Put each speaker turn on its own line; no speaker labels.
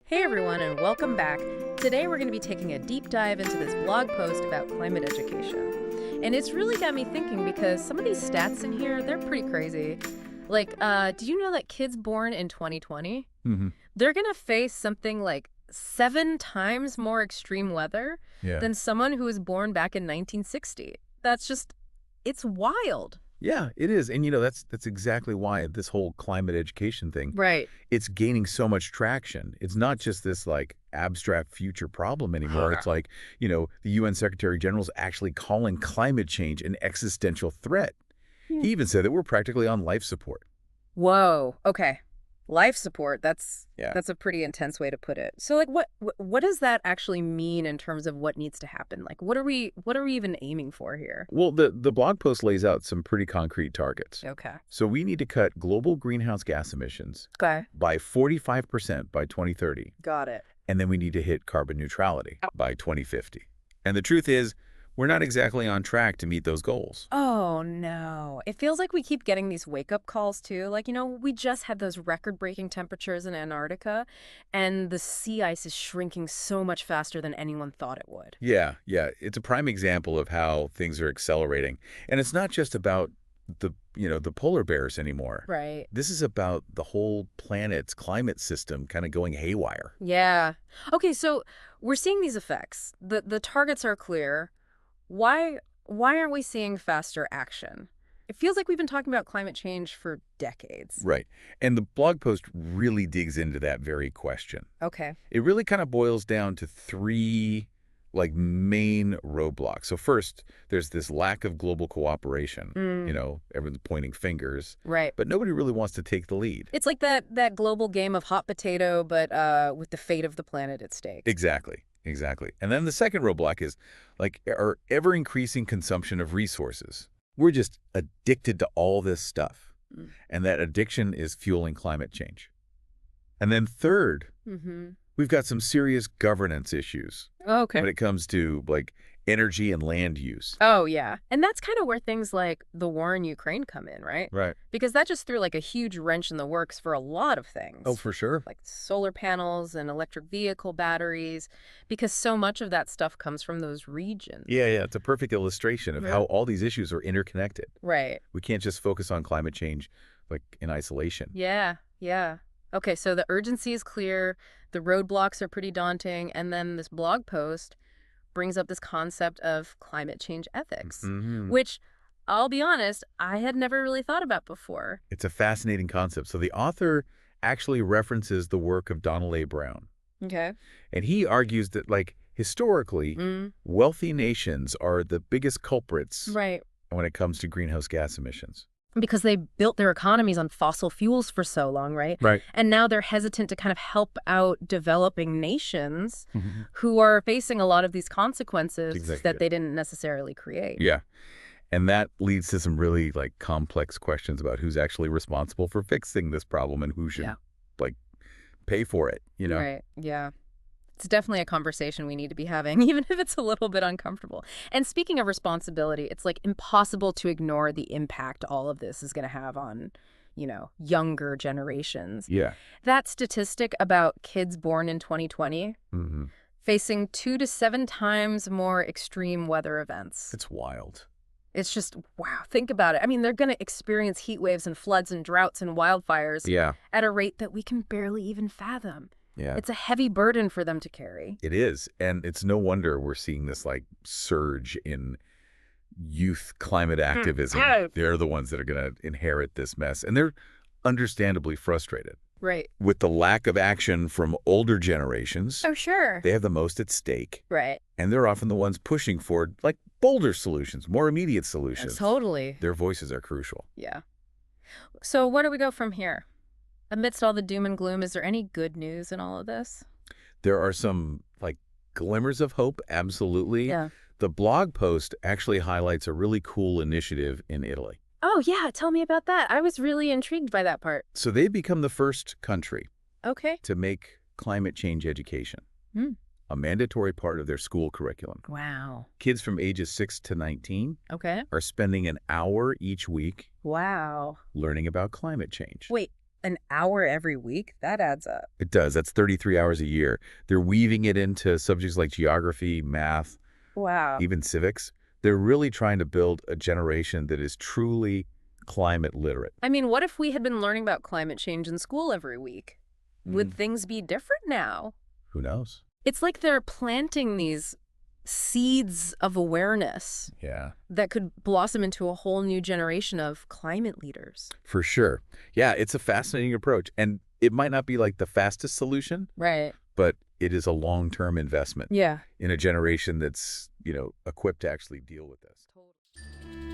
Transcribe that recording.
Hey everyone, and welcome back. Today we're going to be taking a deep dive into this blog post about climate education. And it's really got me thinking because some of these stats in here, they're pretty crazy. Like, do you know that kids born in 2020,
Hmm.
they're going to face something like 7 times more extreme weather
Yeah.
than someone who was born back in 1960? That's just, it's wild.
Yeah, it is. And that's exactly why this whole climate education thing,
Right.
it's gaining so much traction. It's not just this like abstract future problem anymore. It's like, the UN Secretary General's actually calling climate change an existential threat.
Yeah.
He even said that we're practically on life support.
Whoa. Okay. Life support. That's
Yeah.
a pretty intense way to put it. So like what does that actually mean in terms of what needs to happen? Like what are we even aiming for here?
Well, the blog post lays out some pretty concrete targets.
Okay.
So we need to cut global greenhouse gas emissions
Okay.
by 45% by 2030.
Got it.
And then we need to hit carbon neutrality by 2050. And the truth is, we're not exactly on track to meet those goals.
Oh no. It feels like we keep getting these wake-up calls too. Like, we just had those record-breaking temperatures in Antarctica and the sea ice is shrinking so much faster than anyone thought it would.
Yeah. It's a prime example of how things are accelerating. And it's not just about the polar bears anymore.
Right.
This is about the whole planet's climate system kind of going haywire.
Yeah. Okay, so we're seeing these effects. The targets are clear. Why aren't we seeing faster action? It feels like we've been talking about climate change for decades.
Right. And the blog post really digs into that very question.
Okay.
It really kind of boils down to three main roadblocks. So first, there's this lack of global cooperation. Everyone's pointing fingers,
Right.
but nobody really wants to take the lead.
It's like that global game of hot potato, but with the fate of the planet at stake.
Exactly. And then the second roadblock is our ever-increasing consumption of resources. We're just addicted to all this stuff.
Mm.
And that addiction is fueling climate change. And then third, we've got some serious governance issues
Okay.
when it comes to energy and land use.
Oh, yeah. And that's kind of where things like the war in Ukraine come in, right?
Right.
Because that just threw a huge wrench in the works for a lot of things.
Oh, for sure.
Like solar panels and electric vehicle batteries, because so much of that stuff comes from those regions.
Yeah. It's a perfect illustration of how all these issues are interconnected.
Right.
We can't just focus on climate change in isolation.
Yeah. Okay, so the urgency is clear, the roadblocks are pretty daunting, and then this blog post brings up this concept of climate change ethics, which, I'll be honest, I had never really thought about before.
It's a fascinating concept. So the author actually references the work of Donald A. Brown.
Okay.
And he argues that, historically, wealthy nations are the biggest culprits
Right.
when it comes to greenhouse gas emissions.
Because they built their economies on fossil fuels for so long, right?
Right.
And now they're hesitant to kind of help out developing nations who are facing a lot of these consequences that they didn't necessarily create.
Yeah. And that leads to some really complex questions about who's actually responsible for fixing this problem and who should pay for it,
Right. Yeah. It's definitely a conversation we need to be having, even if it's a little bit uncomfortable. And speaking of responsibility, it's impossible to ignore the impact all of this is going to have on, younger generations.
Yeah.
That statistic about kids born in 2020 facing 2 to 7 times more extreme weather events.
It's wild.
It's just, wow, think about it. I mean, they're going to experience heat waves and floods and droughts and wildfires at a rate that we can barely even fathom.
Yeah.
It's a heavy burden for them to carry.
It is. And it's no wonder we're seeing this surge in youth climate activism. They're the ones that are going to inherit this mess. And they're understandably frustrated.
Right.
With the lack of action from older generations.
Oh, sure.
They have the most at stake.
Right.
And they're often the ones pushing for bolder solutions, more immediate solutions.
Totally.
Their voices are crucial.
Yeah. So where do we go from here? Amidst all the doom and gloom, is there any good news in all of this?
There are some glimmers of hope, absolutely.
Yeah.
The blog post actually highlights a really cool initiative in Italy.
Oh, yeah. Tell me about that. I was really intrigued by that part.
So they've become the first country
to
make climate change education a mandatory part of their school curriculum.
Wow.
Kids from ages 6 to 19
are
spending an hour each week
learning
about climate change.
Wait, an hour every week, that adds up.
It does. That's 33 hours a year. They're weaving it into subjects like geography, math,
Wow.
even civics. They're really trying to build a generation that is truly climate literate.
I mean, what if we had been learning about climate change in school every week? Would things be different now?
Who knows?
It's like they're planting these seeds of awareness
Yeah.
that could blossom into a whole new generation of climate leaders.
For sure. Yeah, it's a fascinating approach. And it might not be like the fastest solution,
Right.
but it is a long-term investment
Yeah.
in a generation that's, equipped to actually deal with this.